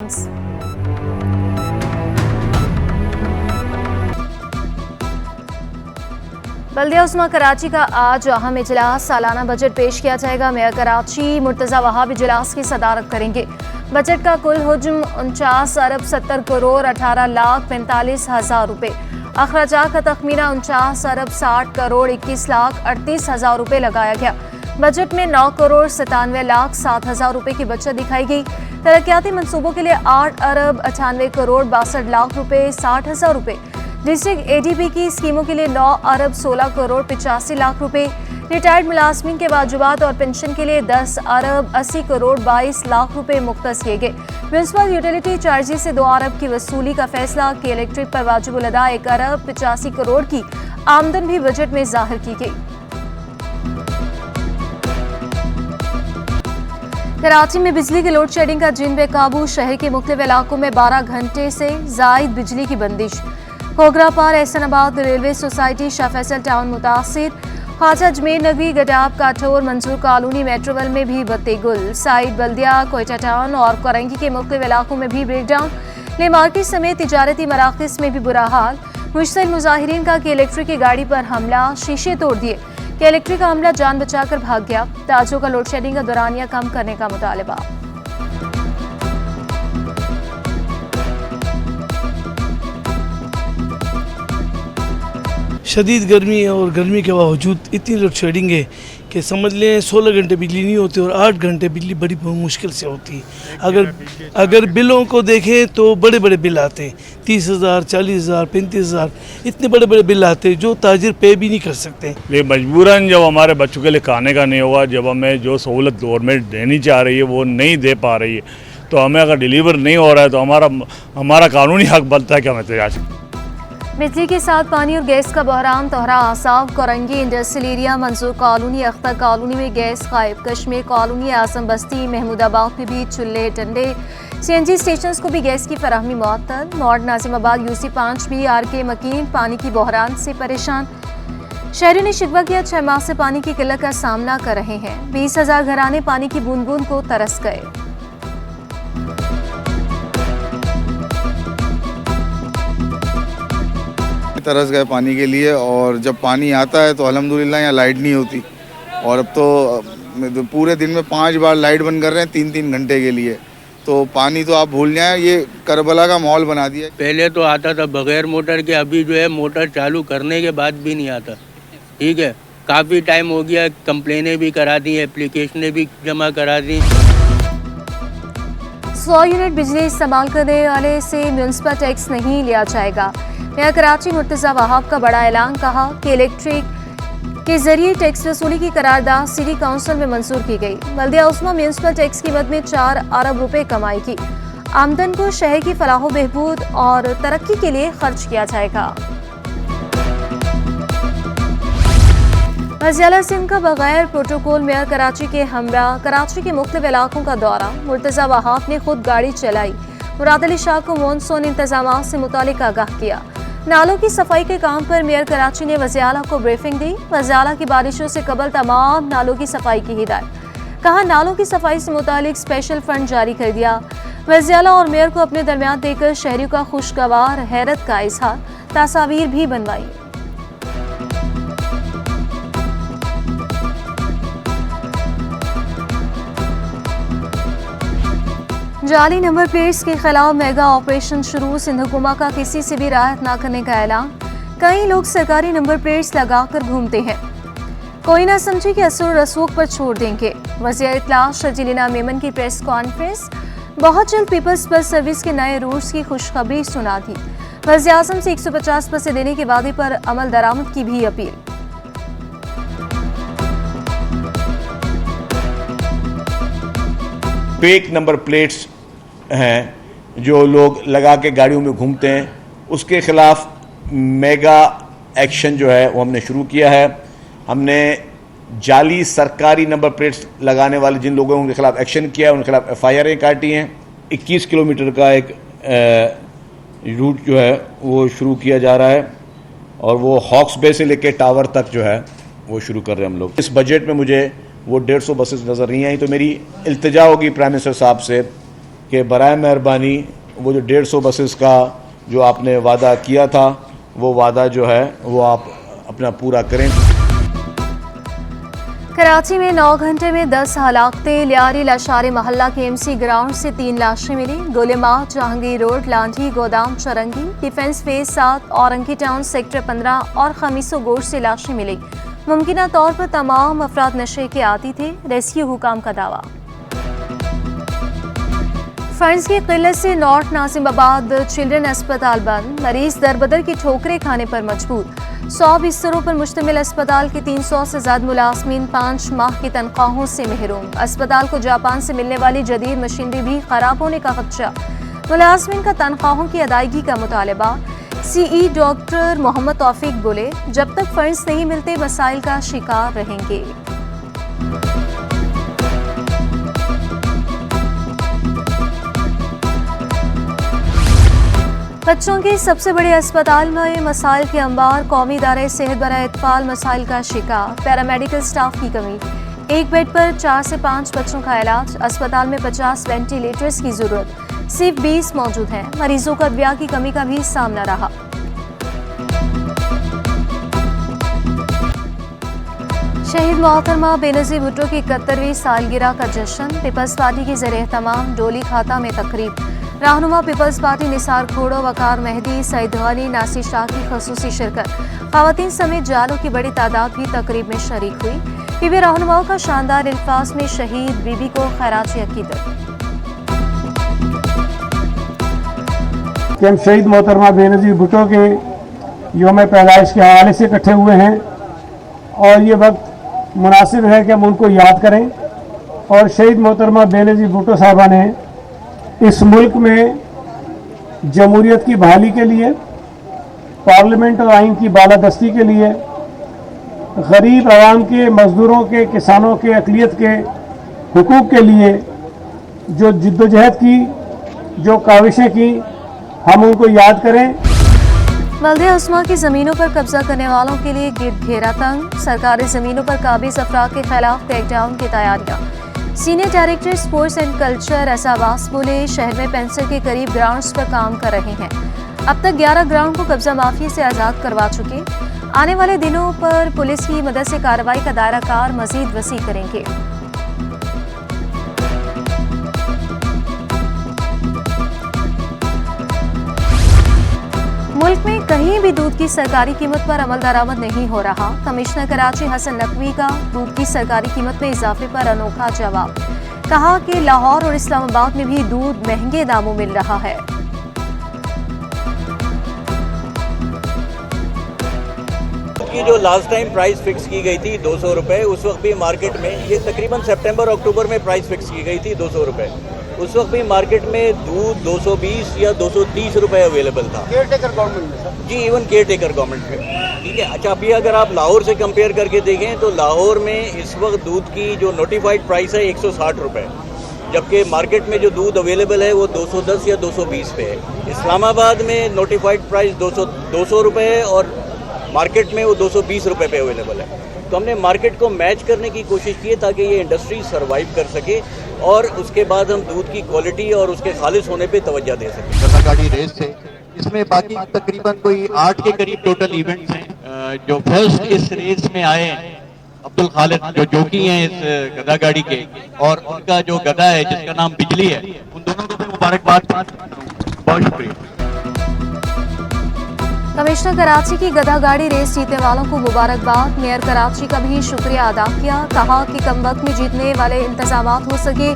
Headlines. बल्दिया उस्मा कराची का आज अहम इजलास, सालाना बजट पेश किया जाएगा। मेयर कराची मुर्तज़ा वहाब इजलास की सदारत करेंगे। बजट का कुल हुज्म 49 अरब 70 करोड़ 18 लाख 45 हजार रुपये। अखराजात का तखमीना 49 अरब 60 करोड़ 21 लाख 38 हजार रुपये लगाया गया। बजट में 9 करोड़ 97 लाख 7 हजार रुपये की बचत दिखाई गई। तरक्याती मनसूबों के लिए 8 अरब 98 करोड़ 62 लाख रुपये 60 हजार रुपये। डिस्ट्रिक्ट ADB की स्कीमों के लिए 9 अरब 16 करोड़ 85 लाख रुपए। रिटायर्ड मुलाजमीन के वाजिबात और पेंशन के लिए 10 अरब 80 करोड़ 22 लाख रुपए मुख्तस किए गए। म्यूनसिपल यूटिलिटी चार्जेस से 2 अरब की वसूली का फैसला। कि इलेक्ट्रिक पर वाजिबुल अदा 1 अरब 85 करोड़ की आमदन भी बजट में जाहिर की गई। कराची में बिजली की लोड शेडिंग का जिन बेकाबू, शहर के मुख्तलिफ इलाकों में 12 घंटे से जायद बिजली की बंदिश। खोगरा पार Ahsanabad railway society, Shah Faisal town मुतासिर। ख्वाजा अजमेर नगरी, गडाब, काठौर, मंसूर कॉलोनी, मेट्रोवेल में भी बत्ती गुल। साइड बल्दिया, कोयटा टाउन और कोरंगी के मुख्तलिफ इलाकों में भी ब्रेकडाउन। ले मार्केट समेत तिजारती मराकज़ में भी बुरा हाल। मुश्तइल मुजाहिरीन का कि इलेक्ट्रिक की गाड़ी पर हमला, शीशे तोड़ दिए। कि इलेक्ट्रिक का हमला जान बचाकर भाग गया। ताजों का लोड शेडिंग का दौरानिया कम करने का मुतालबा। शदीद गर्मी है और गर्मी के बावजूद इतनी लोड शेडिंग है कि समझ लें 16 घंटे बिजली नहीं होती और 8 घंटे बिजली बड़ी मुश्किल से होती है। अगर बिलों को देखें तो बड़े बड़े बिल आते हैं, 30,000, 40,000, 35,000, इतने बड़े बड़े बिल आते हैं जो ताजिर पे भी नहीं कर सकते। ये मजबूरन जब हमारे बच्चों के लिए खाने का नहीं होगा, जब हमें जो सहूलत गवर्नमेंट देनी चाह रही है वो नहीं दे पा रही है, तो हमें अगर डिलीवर नहीं हो रहा है तो हमारा कानूनी हक बनता है कि हम एहतजाज करें। बिजली के साथ पानी और गैस का बहरान, तोहरा आसाब, Korangi industrial area, Mansoor colony, Akhtar colony में गैस गायब। कश्मीर कॉलोनी, आसम बस्ती, महमूदाबाद में भी चूल्हे टंडे। CNG स्टेशन को भी गैस की फराहमी मुअत्तल। नॉर्ड नाजिमाबाद UC5 भी RK मकीन पानी की बहरान से परेशान। शहरियों ने शिकवा किया 6 माह से पानी की किल्लत का सामना कर रहे हैं। 20,000 घराने पानी की बूंद बूंद को तरस गए। तरस गए पानी के लिए, और जब पानी आता है तो अल्हम्दुलिल्लाह यहाँ लाइट नहीं होती। और अब तो पूरे दिन में 5 बार लाइट बंद कर रहे हैं 3-3 घंटे के लिए। तो पानी तो आप भूल जाएं, ये करबला का माहौल बना दिया। पहले तो आता था बगैर मोटर के, अभी जो है मोटर चालू करने के बाद भी नहीं आता। ठीक है, काफ़ी टाइम हो गया, कंप्लेनें भी करा दी, एप्लीकेशनें भी जमा करा दी। 100 यूनिट बिजली इस्तेमाल करने वाले से म्यूनसिपल टैक्स नहीं लिया जाएगा। मेयर कराची मुर्तज़ा वहाब का बड़ा ऐलान। कहा कि इलेक्ट्रिक के जरिए टैक्स वसूली की करारदाद सिटी काउंसिल में मंजूर की गई। बल्दिया उस्मा म्यूनसिपल टैक्स की मद में 4 अरब रुपए कमाई की। आमदन को शहर की फलाह बहबूद और तरक्की के लिए खर्च किया जाएगा। वज़ीर सिंध का बगैर प्रोटोकॉल मेयर कराची के हमरा कराची के मुख्तलिफ इलाकों का दौरा। मुर्तज़ा वहाब ने खुद गाड़ी चलाई। मुराद अली शाह को मॉनसून इंतजाम से मुतालिक आगाह किया। नालों की सफाई के काम पर मेयर कराची ने वज़ीर आला को ब्रीफिंग दी। वज़ीर आला की बारिशों से कबल तमाम नालों की सफाई की हिदायत। कहा नालों की सफाई से मुतालिक स्पेशल फंड जारी कर दिया। वज़ीर आला और मेयर को अपने दरमियान देकर शहरियों का खुशगवार हैरत का इजहार, तस्वीर भी बनवाई। जाली नंबर प्लेट्स के खिलाफ मेगा ऑपरेशन शुरू। सिंध हुकूमत का किसी से भी राहत न करने का ऐलान। कई लोग सरकारी नंबर प्लेट्स लगाकर घूमते हैं, कोई ना समझे कि असर रसूख पर छोड़ देंगे। वज़ीर इत्तला शर्जीला मेमन की प्रेस कॉन्फ्रेंस। बहुत जल्द पीपल्स बस सर्विस के नए रूट्स की खुशखबरी सुना दी। वज़ीर आज़म से 150 बसें देने के वादे पर अमल दरामद की भी अपील। फेक नंबर प्लेट्स हैं जो लोग लगा के गाड़ियों में घूमते हैं, उसके खिलाफ मेगा एक्शन जो है वो हमने शुरू किया है। हमने जाली सरकारी नंबर प्लेट्स लगाने वाले जिन लोगों के खिलाफ एक्शन किया है, उनके खिलाफ FIR काटी हैं। 21 किलोमीटर का एक रूट जो है वो शुरू किया जा रहा है और वो हॉक्स बे से लेके टावर तक जो है वो शुरू कर रहे हैं हम लोग। इस बजट में मुझे वो 150 बसेस नज़र नहीं आई, तो मेरी इल्तिजा होगी प्राइम मिनिस्टर साहब से कि बराए मेहरबानी वो जो 150 बसेस का जो आपने वादा किया था वो वादा जो है वो आप अपना पूरा करें। कराची में 9 घंटे में 10 हलाकतें। लियारी लाशारी मोहल्ला के एमसी ग्राउंड से 3 लाशें मिली। गोलेमार, जहांगीर रोड, लांठी, गोदाम, चरंगी, defence phase 7, Orangi town sector 15 और खमीसो गोश से लाशें मिली। मुमकिना तौर पर तमाम अफराद नशे के आदी थे, रेस्क्यू हुकाम का दावा। फंड्स की किल्लत से नॉर्थ नासिमाबाद चिल्ड्रन अस्पताल बंद। मरीज दरबदर की ठोकरें खाने पर मजबूर। 100 बिस्तरों पर मुश्तमिल अस्पताल के 300 से ज्यादा मुलाजमीन 5 माह की तनख्वाहों से महरूम। अस्पताल को जापान से मिलने वाली जदीद मशीनरी भी खराब होने का खदशा। मुलाजमीन का तनख्वाहों की अदायगी का मुतालबा। सीई डॉक्टर मोहम्मद तौफीक बोले, जब तक फंड्स नहीं मिलते मसाइल का शिकार रहेंगे। बच्चों के सबसे बड़े अस्पताल में मसाइल के अंबार। कौमी इदारे सेहत बराए इत्फाल मसाइल का शिकार। पैरामेडिकल स्टाफ की कमी। एक बेड पर 4 से 5 बच्चों का इलाज। अस्पताल में 50 वेंटिलेटर्स की जरूरत, सिर्फ 20 मौजूद हैं। मरीजों को अदविया की कमी का भी सामना रहा। शहीद मोहतरमा बेनज़ीर भुट्टो की 71वीं सालगिरह का जश्न। पीपल्स पार्टी की ज़ेर-ए-एहतमाम डोली खाता में तकरीब। रहनुमा पीपल्स पार्टी निसार खोड़ो, वकार मेहदी, सईद गनी, नासिर शाह की खसूसी शिरकत। ख़वातीन समेत जालों की बड़ी तादाद भी तकरीब में शरीक हुई। बीबी रहनुमाओं का शानदार अल्फाज में शहीद बीबी को खैरात अकीदत। हम शहीद मोहतरमा बेनज़ीर भुट्टो के योम पैदाइश के हवाले से इकट्ठे हुए हैं और ये वक्त मुनासिब है कि हम उनको याद करें। और शहीद मोहतरमा बेनज़ीर भुट्टो साहबा ने इस मुल्क में जमहूरियत की बहाली के लिए, पार्लियामेंट और आइन की बालादस्ती के लिए, गरीब आवाम के, मजदूरों के, किसानों के, अक़लियत के हुकूक के लिए जो जिद्दोजहद की, जो काविशें की, हम उनको याद करें। बल्दिया उस्मा की ज़मीनों पर कब्जा करने वालों के लिए गिरद घेरा तंग। सरकारी ज़मीनों पर काबिज अफराद के खिलाफ टेकडाउन की तैयारियां। Senior director sports and culture एसाबास बोले, शहर में 65 के करीब ग्राउंड्स पर काम कर रहे हैं। अब तक 11 ग्राउंड को कब्जा माफिया से आज़ाद करवा चुके। आने वाले दिनों पर पुलिस की मदद से कार्रवाई का दायरा कार मजीद वसी करेंगे। मुल्क में कहीं भी दूध की सरकारी कीमत पर अमल दरामद नहीं हो रहा। कमिश्नर कराची हसन नकवी का दूध की सरकारी कीमत में इजाफे पर अनोखा जवाब। कहा कि लाहौर और इस्लामाबाद में भी दूध महंगे दामों मिल रहा है। की जो लास्ट टाइम प्राइस फिक्स की गई थी 200 रुपये, उस वक्त भी मार्केट में, ये तकरीबन सितंबर अक्टूबर में प्राइस फिक्स की गई थी 200 रुपये। उस वक्त भी मार्केट में दूध 220 या 230 रुपये अवेलेबल था। केयर टेकर गवर्नमेंट में सर? जी, इवन केयर टेकर गवर्नमेंट में। ठीक है, अच्छा, अभी अगर आप लाहौर से कंपेयर करके देखें तो लाहौर में इस वक्त दूध की जो नोटिफाइड प्राइस है 160 रुपये, जबकि मार्केट में जो दूध अवेलेबल है वो 210 या 220 पे है। इस्लामाबाद में नोटिफाइड प्राइस 200 रुपये है और मार्केट में वो 220 रुपये पे अवेलेबल है। तो हमने मार्केट को मैच करने की कोशिश की है ताकि ये इंडस्ट्री सर्वाइव कर सके और उसके बाद हम दूध की क्वालिटी और उसके खालिश होने पे तवज्जो दे सकें। गदागाड़ी रेस है, इसमें बाकी तकरीबन कोई 8 के करीब टोटल इवेंट्स हैं। जो फर्स्ट इस रेस में आए अब्दुल खालिद जो जोकी हैं इस गदागाड़ी के, और उनका जो गदा है जिसका नाम बिजली है, उन दोनों को भी मुबारकबाद। बहुत शुक्रिया। कमिश्नर कराची की गधा गाड़ी रेस जीतने वालों को मुबारकबाद। मेयर कराची का भी शुक्रिया अदा किया। कहा कि कम वक्त में जीतने वाले इंतजामात हो सके।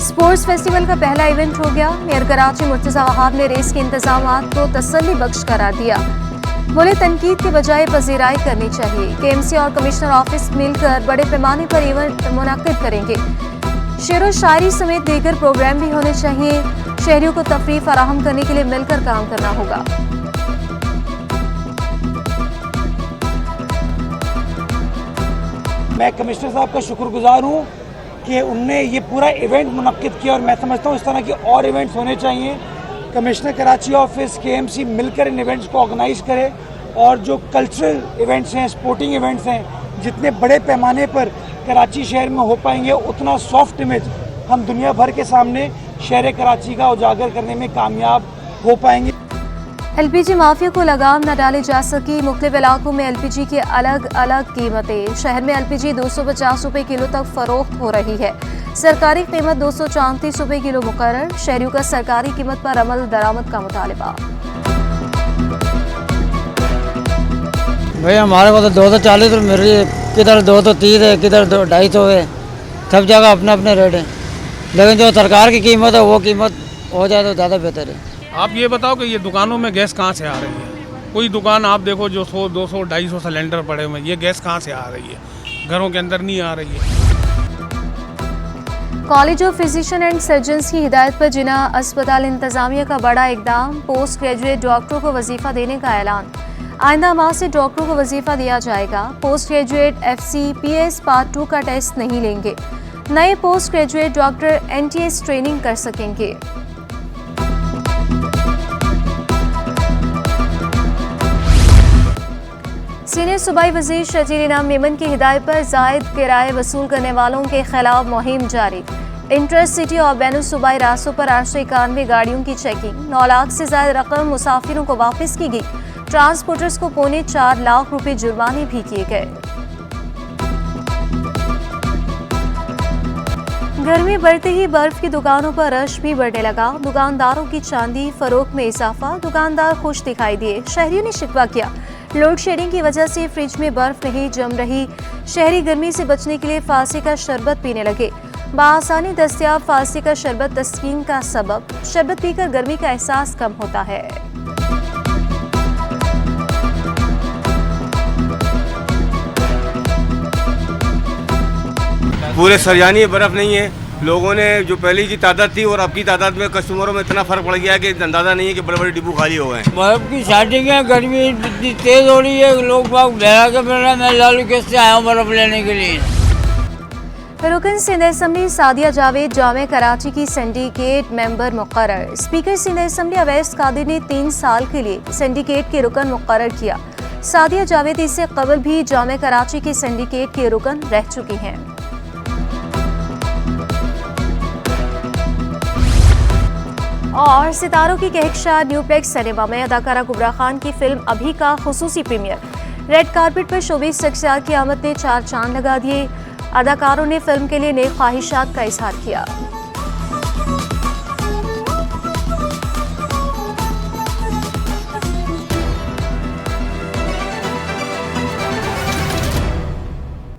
स्पोर्ट्स फेस्टिवल का पहला इवेंट हो गया। मेयर कराची मुर्तज़ा वहाब ने रेस के इंतजामात को तसल्ली बख्श करार दिया। बोले, तनकीद के बजाय पजीराई करनी चाहिए। केएमसी और कमिश्नर ऑफिस मिलकर बड़े पैमाने पर इवेंट मुनक्किद करेंगे। शेर व शायरी समेत दीगर प्रोग्राम भी होने चाहिए। शहरियों को तफरीह फराहम करने के लिए मिलकर काम करना होगा। मैं कमिश्नर साहब का शुक्रगुजार हूँ कि उनने ये पूरा इवेंट मुनक्किद किया और मैं समझता हूँ इस तरह के और इवेंट्स होने चाहिए। कमिश्नर कराची ऑफिस, केएमसी मिलकर इन इवेंट्स को ऑर्गेनाइज करे और जो कल्चरल इवेंट्स हैं, स्पोर्टिंग इवेंट्स हैं, जितने बड़े पैमाने पर कराची शहर में हो पाएंगे उतना सॉफ्ट इमेज हम दुनिया भर के सामने शहर कराची का उजागर करने में कामयाब हो पाएंगे। एलपीजी माफिया को लगाम न डाली जा सकी। मुख्तलिफ इलाकों में एलपीजी की अलग अलग कीमतें। शहर में एलपीजी 250 रुपये किलो तक फरोख्त हो रही है। सरकारी कीमत 234 रुपये किलो मुकर्रर। शहरियों का सरकारी कीमत पर अमल दरामद का मुतालबा। भाई हमारे को तो 240 रुपये मिल रही है, किधर 230 है, किधर 250 है, सब जगह अपने अपने रेट हैं। लेकिन जो सरकार की कीमत है वो कीमत हो जाए तो ज़्यादा बेहतर है। आप ये बताओ कि ये दुकानों में गैस कहाँ से आ रही है? कोई दुकान आप देखो जो 100, 200, 250 सिलेंडर पड़े हुए हैं, ये गैस कहाँ से आ रही है? घरों के अंदर नहीं आ रही है। College of physician and surgeons की हिदायत पर जिना अस्पताल इंतजामिया का बड़ा इकदाम। पोस्ट ग्रेजुएट डॉक्टरों को वजीफा देने का ऐलान। आइंदा माह से डॉक्टरों को वजीफा दिया जाएगा। पोस्ट ग्रेजुएट FCPS पार्ट 2 का टेस्ट नहीं लेंगे। नए post graduate doctor NTS training कर सकेंगे। सीनियर सूबाई वजीर शजील इनाम मेमन की हिदायत पर जायद किराए वसूल करने वालों के खिलाफ मुहिम जारी। इंटरेस्ट सिटी और बैनुल सूबाई रास्तों पर 891 गाड़ियों की चेकिंग। 9 लाख से ज्यादा रकम मुसाफिरों को वापस की गई। ट्रांसपोर्टर्स को 4.25 लाख रुपए जुर्माने भी किए गए। गर्मी बढ़ते ही बर्फ की दुकानों पर रश भी बढ़ने लगा। दुकानदारों की चांदी फरोख्त में इजाफा। दुकानदार खुश दिखाई दिए। शहरियों ने शिकवा किया, लोड शेडिंग की वजह से फ्रिज में बर्फ नहीं जम रही। शहरी गर्मी से बचने के लिए फांसी का शरबत पीने लगे। बाआसानी दस्तयाब फांसी का शरबत तस्कीन का सबब। शरबत पीकर गर्मी का एहसास कम होता है। पूरे सरयानी बर्फ़ नहीं है। लोगों ने जो पहले की तादाद थी और अब की तादाद में कस्टमरों में इतना फ़र्क पड़ गया है कि अंदाज़ा नहीं है कि बड़े बड़े डिब्बू खाली हो गए हैं। बर्फ की स्टार्टिंग है, गर्मी इतनी तेज़ हो रही है, लोग बाग बहरा के फिर रहे हैं। मैं लालू केस से आया हूँ बर्फ लेने के लिए। रुकन सिंध असम्बली सादिया जावेद जामे कराची की सिंडिकेट मेंबर मुकर्रर। स्पीकर सिंध असम्बली अवैस कादिर ने 3 साल के लिए सिंडिकेट के रुकन मुकर्रर किया। सादिया जावेद इससे कबल भी जामे कराची के सिंडिकेट के रुकन रह चुकी हैं। और सितारों की कहकशार न्यूप्लेक्स सिनेमा में अदाकारा कुबरा खान की फिल्म अभी का खुसूसी प्रीमियर। रेड कारपेट पर शोबीज शख्सियात की आमद ने 4 चांद लगा दिए। अदाकारों ने फिल्म के लिए नेक ख्वाहिशात का इजहार किया।